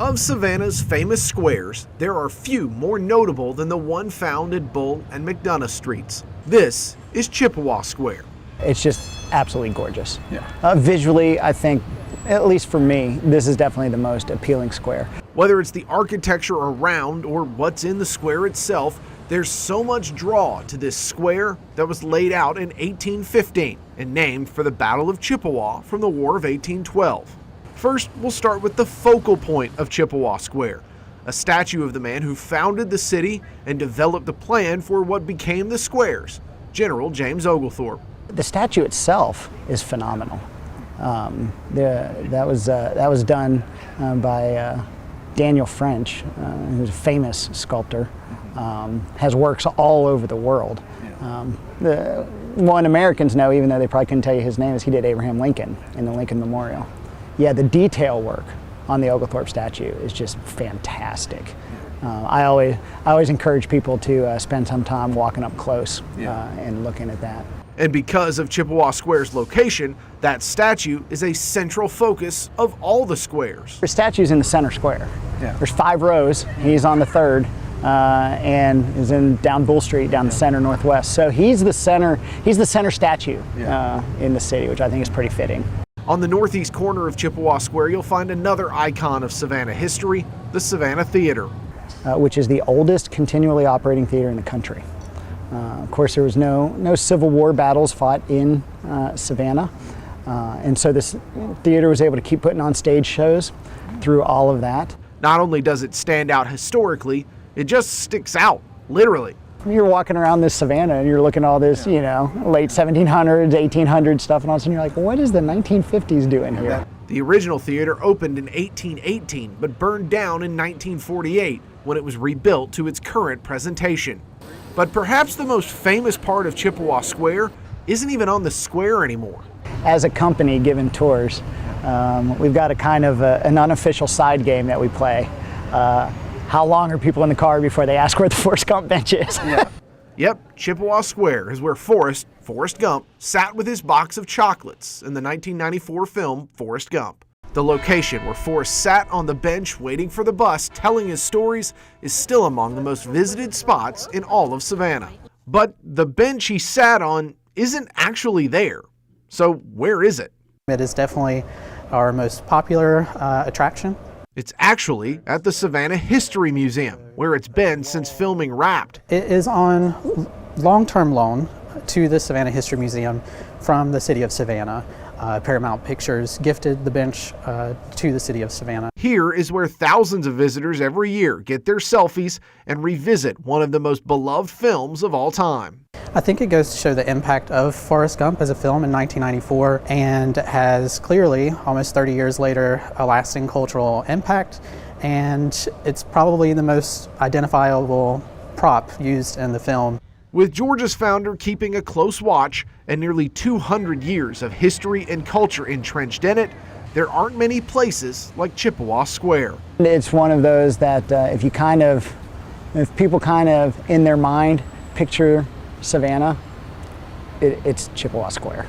Of Savannah's famous squares, there are few more notable than the one found at Bull and McDonough Streets. This is Chippewa Square. It's just absolutely gorgeous. Yeah. Visually, I think, at least for me, this is definitely the most appealing square. Whether it's the architecture around or what's in the square itself, there's so much draw to this square that was laid out in 1815 and named for the Battle of Chippewa from the War of 1812. First, we'll start with the focal point of Chippewa Square, a statue of the man who founded the city and developed the plan for what became the squares, General James Oglethorpe. The statue itself is phenomenal. That was done by Daniel French, who's a famous sculptor, has works all over the world. The one Americans know, even though they probably couldn't tell you his name, is he did Abraham Lincoln in the Lincoln Memorial. Yeah, the detail work on the Oglethorpe statue is just fantastic. I always encourage people to spend some time walking up close and looking at that. And because of Chippewa Square's location, that statue is a central focus of all the squares. The statue's in the center square. Yeah. There's 5 rows. He's on the 3rd and is down Bull Street, down the center northwest. So he's the center statue in the city, which I think is pretty fitting. On the northeast corner of Chippewa Square, you'll find another icon of Savannah history, the Savannah Theater. Which is the oldest continually operating theater in the country. Of course, there was no Civil War battles fought in Savannah, and so this theater was able to keep putting on stage shows through all of that. Not only does it stand out historically, it just sticks out, literally. You're walking around this Savannah and you're looking at all this, late 1700s, 1800s stuff, and all of a sudden you're like, what is the 1950s doing here? The original theater opened in 1818, but burned down in 1948 when it was rebuilt to its current presentation. But perhaps the most famous part of Chippewa Square isn't even on the square anymore. As a company giving tours, we've got a kind of an unofficial side game that we play. How long are people in the car before they ask where the Forrest Gump bench is? Yep, Chippewa Square is where Forrest Gump sat with his box of chocolates in the 1994 film Forrest Gump. The location where Forrest sat on the bench waiting for the bus telling his stories is still among the most visited spots in all of Savannah. But the bench he sat on isn't actually there. So where is it? It is definitely our most popular attraction. It's actually at the Savannah History Museum, where it's been since filming Wrapped. It is on long-term loan to the Savannah History Museum from the city of Savannah. Paramount Pictures gifted the bench to the city of Savannah. Here is where thousands of visitors every year get their selfies and revisit one of the most beloved films of all time. I think it goes to show the impact of Forrest Gump as a film in 1994 and has clearly, almost 30 years later, a lasting cultural impact, and it's probably the most identifiable prop used in the film. With Georgia's founder keeping a close watch and nearly 200 years of history and culture entrenched in it, there aren't many places like Chippewa Square. It's one of those that if people kind of in their mind picture Savannah, it's Chippewa Square.